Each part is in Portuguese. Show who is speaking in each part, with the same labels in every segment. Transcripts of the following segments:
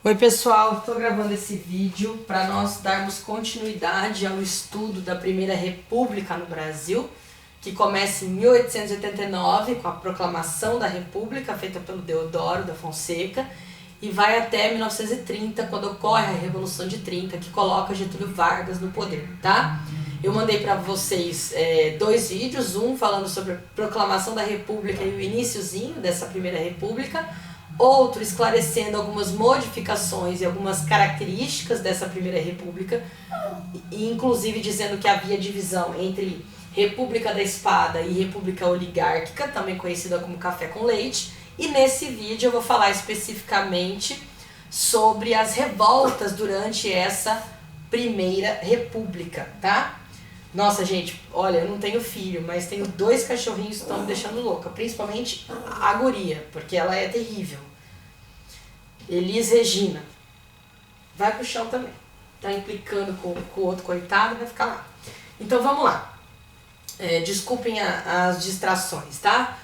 Speaker 1: Oi pessoal, estou gravando esse vídeo para nós darmos continuidade ao estudo da Primeira República no Brasil, que começa em 1889 com a proclamação da República feita pelo Deodoro da Fonseca e vai até 1930, quando ocorre a Revolução de 30, que coloca Getúlio Vargas no poder, tá? Eu mandei para vocês dois vídeos, um falando sobre a proclamação da República e o iniciozinho dessa Primeira República, outro esclarecendo algumas modificações e algumas características dessa Primeira República, e inclusive dizendo que havia divisão entre República da Espada e República Oligárquica, também conhecida como café com leite. E nesse vídeo eu vou falar especificamente sobre as revoltas durante essa Primeira República, tá? Nossa, gente, olha, eu não tenho filho, mas tenho dois cachorrinhos que estão me deixando louca, principalmente a guria, porque ela é terrível. Elis Regina. Vai pro chão também. Tá implicando com o outro coitado, vai ficar lá. Então vamos lá. Desculpem as distrações, tá?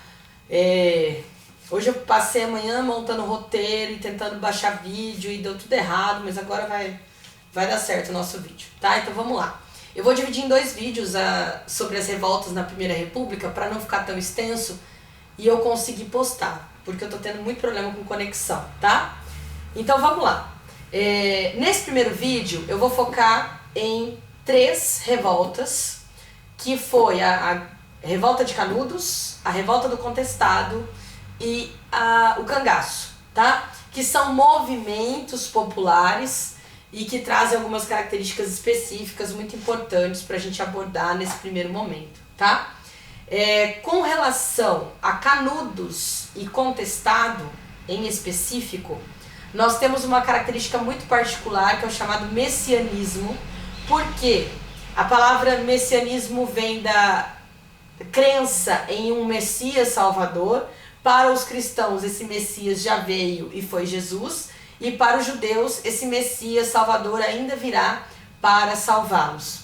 Speaker 1: Hoje eu passei a manhã montando roteiro e tentando baixar vídeo e deu tudo errado, mas agora vai dar certo o nosso vídeo, tá? Então vamos lá. Eu vou dividir em dois vídeos sobre as revoltas na Primeira República para não ficar tão extenso e eu conseguir postar, porque eu tô tendo muito problema com conexão, tá? Então vamos lá. Nesse primeiro vídeo eu vou focar em três revoltas, que foi a Revolta de Canudos, a Revolta do Contestado e o Cangaço, tá? Que são movimentos populares e que trazem algumas características específicas muito importantes para a gente abordar nesse primeiro momento, tá? Com relação a Canudos e Contestado, em específico, nós temos uma característica muito particular, que é o chamado messianismo, porque a palavra messianismo vem da crença em um Messias Salvador. Para os cristãos, esse Messias já veio e foi Jesus, e para os judeus, esse Messias Salvador ainda virá para salvá-los.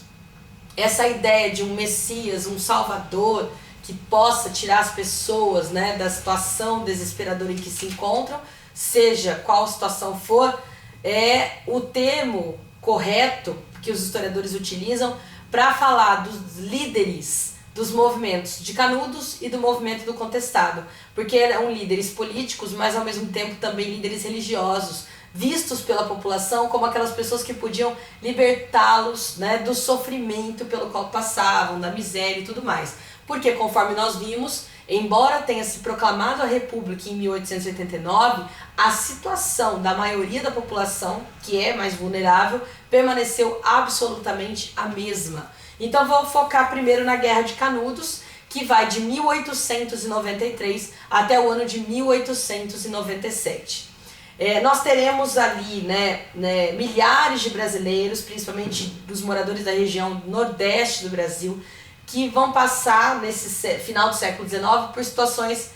Speaker 1: Essa ideia de um Messias, um Salvador, que possa tirar as pessoas, né, da situação desesperadora em que se encontram, seja qual situação for, é o termo correto que os historiadores utilizam para falar dos líderes dos movimentos de Canudos e do movimento do Contestado, porque eram líderes políticos, mas ao mesmo tempo também líderes religiosos, vistos pela população como aquelas pessoas que podiam libertá-los, né, do sofrimento pelo qual passavam, da miséria e tudo mais. Porque, conforme nós vimos, embora tenha se proclamado a República em 1889, a situação da maioria da população, que é mais vulnerável, permaneceu absolutamente a mesma. Então vou focar primeiro na Guerra de Canudos, que vai de 1893 até o ano de 1897. Nós teremos ali milhares de brasileiros, principalmente dos moradores da região nordeste do Brasil, que vão passar nesse final do século XIX por situações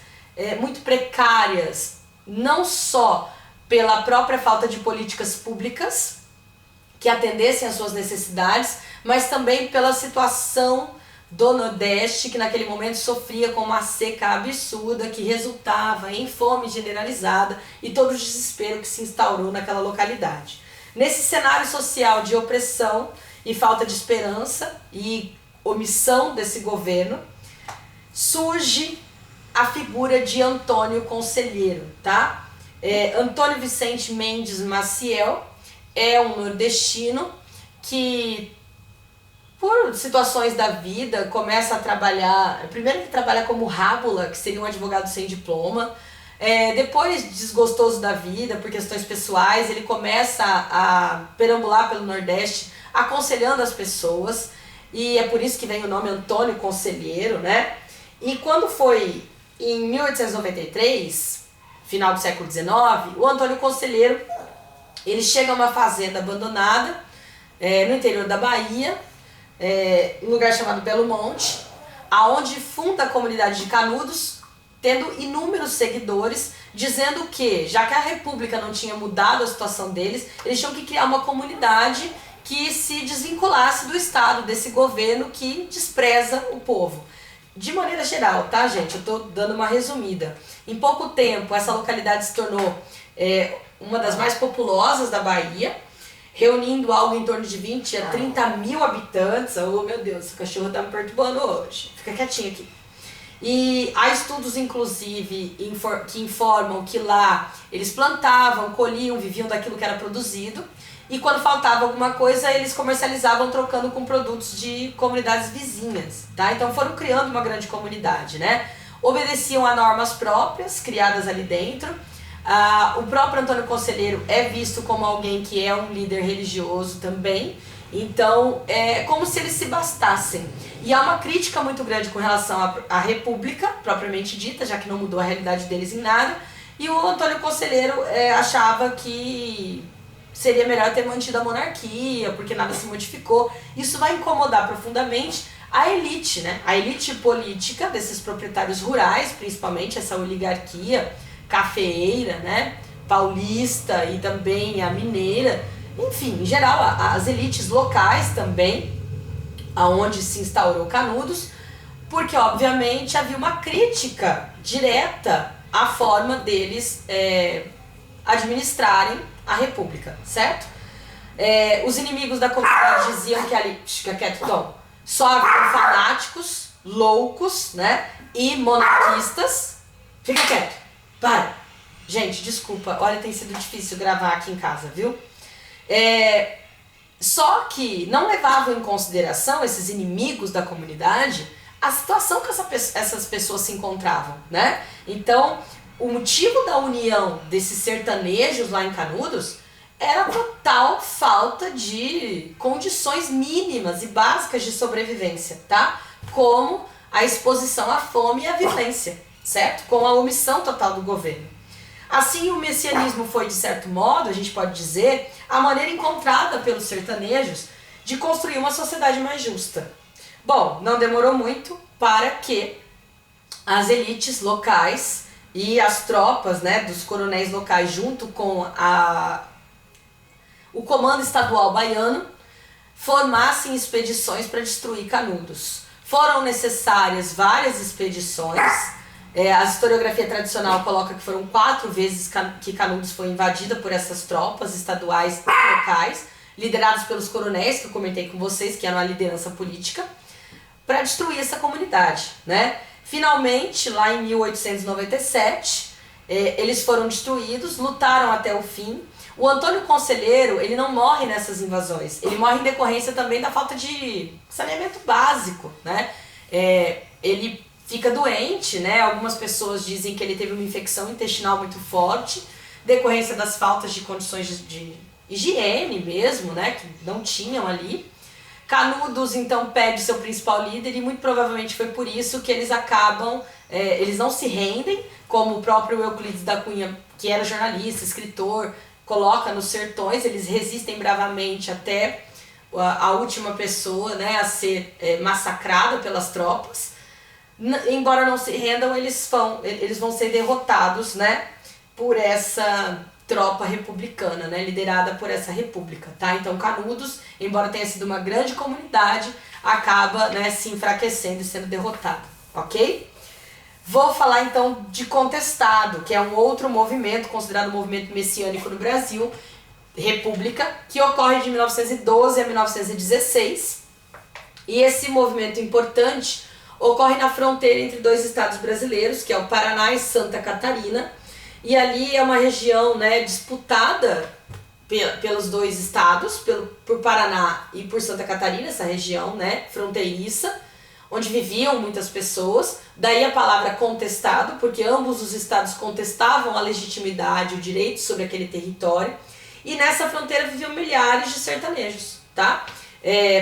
Speaker 1: muito precárias, não só pela própria falta de políticas públicas que atendessem às suas necessidades, mas também pela situação do Nordeste, que naquele momento sofria com uma seca absurda que resultava em fome generalizada e todo o desespero que se instaurou naquela localidade. Nesse cenário social de opressão e falta de esperança e omissão desse governo, surge a figura de Antônio Conselheiro, tá? Antônio Vicente Mendes Maciel é um nordestino que, por situações da vida, começa a trabalhar. Primeiro ele trabalha como rábula, que seria um advogado sem diploma. Depois, desgostoso da vida, por questões pessoais, ele começa a perambular pelo Nordeste, aconselhando as pessoas. E é por isso que vem o nome Antônio Conselheiro, né? E quando foi em 1893, final do século XIX, o Antônio Conselheiro, ele chega a uma fazenda abandonada, no interior da Bahia, um lugar chamado Belo Monte, aonde funda a comunidade de Canudos, tendo inúmeros seguidores, dizendo que, já que a República não tinha mudado a situação deles, eles tinham que criar uma comunidade que se desvinculasse do Estado, desse governo que despreza o povo. De maneira geral, tá, gente? Eu tô dando uma resumida. Em pouco tempo, essa localidade se tornou uma das mais populosas da Bahia, reunindo algo em torno de 20 a 30 mil habitantes. Oh meu Deus, o cachorro tá me perturbando hoje. Fica quietinho aqui. E há estudos, inclusive, que informam que lá eles plantavam, colhiam, viviam daquilo que era produzido. E quando faltava alguma coisa, eles comercializavam trocando com produtos de comunidades vizinhas, tá? Então foram criando uma grande comunidade, né? Obedeciam a normas próprias, criadas ali dentro. O próprio Antônio Conselheiro é visto como alguém que é um líder religioso também. Então, é como se eles se bastassem. E há uma crítica muito grande com relação à república, propriamente dita, já que não mudou a realidade deles em nada. E o Antônio Conselheiro achava que seria melhor ter mantido a monarquia, porque nada se modificou. Isso vai incomodar profundamente a elite, né? A elite política desses proprietários rurais, principalmente essa oligarquia cafeeira, né? Paulista e também a mineira. Enfim, em geral, as elites locais também, aonde se instaurou Canudos, porque obviamente havia uma crítica direta à forma deles administrarem a república, certo? Os inimigos da comunidade diziam que ali, fica quieto, Tom, só haviam fanáticos, loucos, né? E monarquistas. Fica quieto, para. Gente, desculpa, olha, tem sido difícil gravar aqui em casa, viu? Só que não levavam em consideração, esses inimigos da comunidade, a situação que essas pessoas se encontravam, né? Então, o motivo da união desses sertanejos lá em Canudos era a total falta de condições mínimas e básicas de sobrevivência, tá? Como a exposição à fome e à violência, certo? Com a omissão total do governo. Assim, o messianismo foi, de certo modo, a gente pode dizer, a maneira encontrada pelos sertanejos de construir uma sociedade mais justa. Bom, não demorou muito para que as elites locais e as tropas, né, dos coronéis locais, junto com o comando estadual baiano, formassem expedições para destruir Canudos. Foram necessárias várias expedições. A historiografia tradicional coloca que foram 4 vezes que Canudos foi invadida por essas tropas estaduais e locais, liderados pelos coronéis, que eu comentei com vocês, que eram a liderança política, para destruir essa comunidade, né? Finalmente, lá em 1897, eles foram destruídos, lutaram até o fim. O Antônio Conselheiro, ele não morre nessas invasões, ele morre em decorrência também da falta de saneamento básico, né? Ele fica doente, né? Algumas pessoas dizem que ele teve uma infecção intestinal muito forte, decorrência das faltas de condições de higiene mesmo, né? Que não tinham ali. Canudos, então, perde seu principal líder e muito provavelmente foi por isso que eles acabam, eles não se rendem, como o próprio Euclides da Cunha, que era jornalista, escritor, coloca nos sertões, eles resistem bravamente até a última pessoa, né, a ser massacrada pelas tropas. Embora não se rendam, eles vão ser derrotados, né, por essa tropa republicana, né, liderada por essa república, tá? Então Canudos, embora tenha sido uma grande comunidade, acaba, né, se enfraquecendo e sendo derrotado, ok? Vou falar então de Contestado, que é um outro movimento, considerado um movimento messiânico no Brasil, república, que ocorre de 1912 a 1916, e esse movimento importante ocorre na fronteira entre 2 estados brasileiros, que é o Paraná e Santa Catarina, e ali é uma região, né, disputada pelos 2 estados, por Paraná e por Santa Catarina, essa região, né, fronteiriça, onde viviam muitas pessoas, daí a palavra contestado, porque ambos os estados contestavam a legitimidade, o direito sobre aquele território, e nessa fronteira viviam milhares de sertanejos, tá?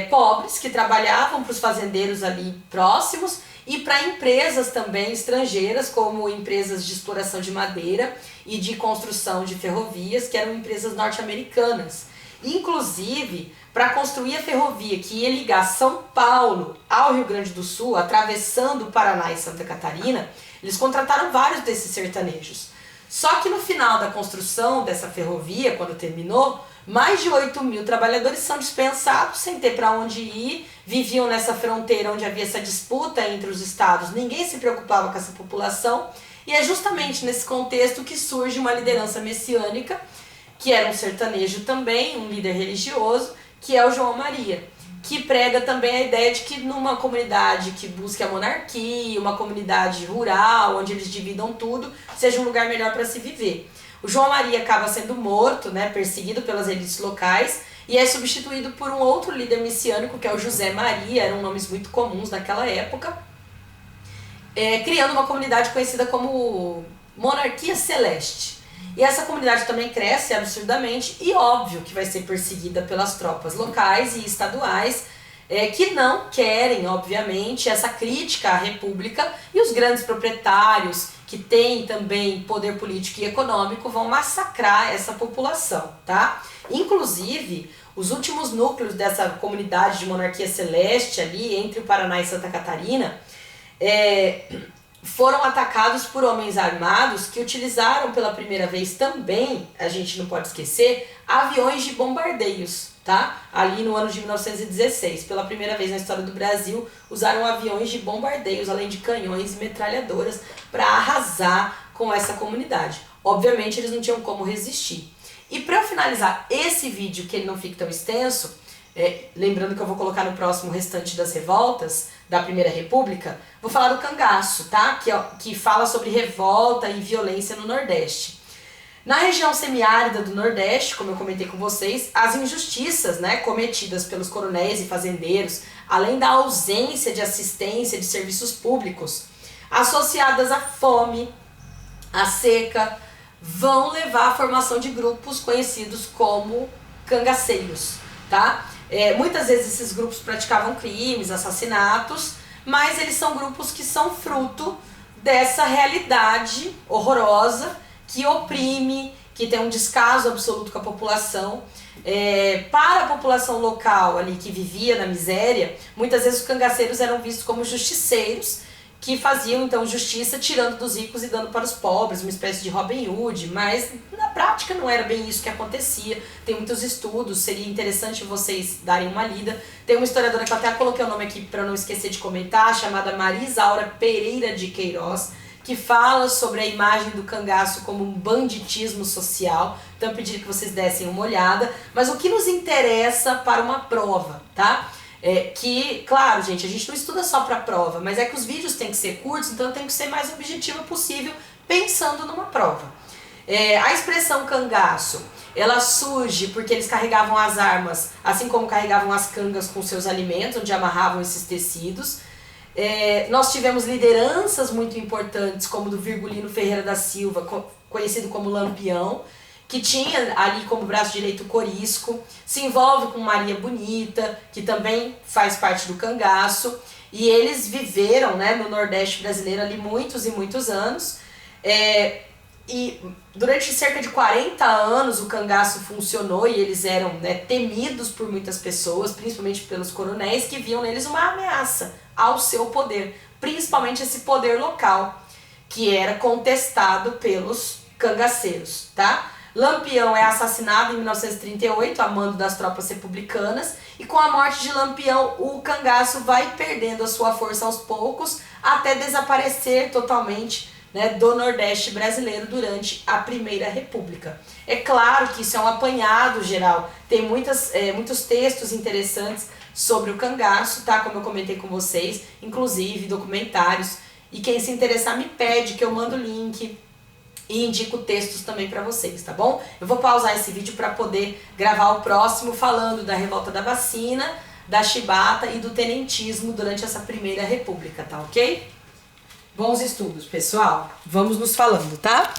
Speaker 1: Pobres que trabalhavam para os fazendeiros ali próximos e para empresas também estrangeiras, como empresas de exploração de madeira e de construção de ferrovias, que eram empresas norte-americanas. Inclusive, para construir a ferrovia que ia ligar São Paulo ao Rio Grande do Sul, atravessando o Paraná e Santa Catarina, eles contrataram vários desses sertanejos. Só que no final da construção dessa ferrovia, quando terminou, mais de 8 mil trabalhadores são dispensados sem ter para onde ir, viviam nessa fronteira onde havia essa disputa entre os estados, ninguém se preocupava com essa população, e é justamente nesse contexto que surge uma liderança messiânica que era um sertanejo também, um líder religioso, que é o João Maria, que prega também a ideia de que numa comunidade que busque a monarquia, uma comunidade rural, onde eles dividam tudo, seja um lugar melhor para se viver. O João Maria acaba sendo morto, né, perseguido pelas elites locais, e é substituído por um outro líder messiânico, que é o José Maria, eram nomes muito comuns naquela época, criando uma comunidade conhecida como Monarquia Celeste. E essa comunidade também cresce absurdamente e óbvio que vai ser perseguida pelas tropas locais e estaduais, que não querem, obviamente, essa crítica à república, e os grandes proprietários, que têm também poder político e econômico, vão massacrar essa população, tá? Inclusive, os últimos núcleos dessa comunidade de monarquia celeste ali, entre o Paraná e Santa Catarina, foram atacados por homens armados que utilizaram pela primeira vez também, a gente não pode esquecer, aviões de bombardeios, tá? Ali no ano de 1916, pela primeira vez na história do Brasil, usaram aviões de bombardeios, além de canhões e metralhadoras, para arrasar com essa comunidade. Obviamente eles não tinham como resistir. E para eu finalizar esse vídeo, que ele não fique tão extenso, lembrando que eu vou colocar no próximo o restante das revoltas da Primeira República, vou falar do cangaço, tá? Que fala sobre revolta e violência no Nordeste. Na região semiárida do Nordeste, como eu comentei com vocês, as injustiças, né, cometidas pelos coronéis e fazendeiros, além da ausência de assistência de serviços públicos, associadas à fome, à seca, vão levar à formação de grupos conhecidos como cangaceiros, tá? Muitas vezes esses grupos praticavam crimes, assassinatos, mas eles são grupos que são fruto dessa realidade horrorosa que oprime, que tem um descaso absoluto com a população. Para a população local ali que vivia na miséria, muitas vezes os cangaceiros eram vistos como justiceiros, que faziam então justiça tirando dos ricos e dando para os pobres, uma espécie de Robin Hood, mas na prática não era bem isso que acontecia. Tem muitos estudos, seria interessante vocês darem uma lida. Tem uma historiadora que eu até coloquei o nome aqui para não esquecer de comentar, chamada Marisaura Pereira de Queiroz, que fala sobre a imagem do cangaço como um banditismo social. Então eu pedi que vocês dessem uma olhada, mas o que nos interessa para uma prova, tá? Que, claro, gente, a gente não estuda só para prova, mas é que os vídeos têm que ser curtos, então tem que ser mais objetivo possível pensando numa prova. A expressão cangaço, ela surge porque eles carregavam as armas, assim como carregavam as cangas com seus alimentos, onde amarravam esses tecidos. Nós tivemos lideranças muito importantes, como do Virgulino Ferreira da Silva, conhecido como Lampião, que tinha ali como braço direito o Corisco, se envolve com Maria Bonita, que também faz parte do cangaço, e eles viveram, né, no Nordeste brasileiro ali muitos e muitos anos, e durante cerca de 40 anos o cangaço funcionou e eles eram, né, temidos por muitas pessoas, principalmente pelos coronéis, que viam neles uma ameaça ao seu poder, principalmente esse poder local, que era contestado pelos cangaceiros, tá? Lampião é assassinado em 1938 a mando das tropas republicanas, e com a morte de Lampião o cangaço vai perdendo a sua força aos poucos até desaparecer totalmente, né, do Nordeste brasileiro durante a Primeira República. É claro que isso é um apanhado geral, tem muitos textos interessantes sobre o cangaço, tá? Como eu comentei com vocês, inclusive documentários, e quem se interessar me pede que eu mando o link e indico textos também para vocês, tá bom? Eu vou pausar esse vídeo para poder gravar o próximo falando da revolta da vacina, da chibata e do tenentismo durante essa Primeira República, tá ok? Bons estudos, pessoal. Vamos nos falando, tá?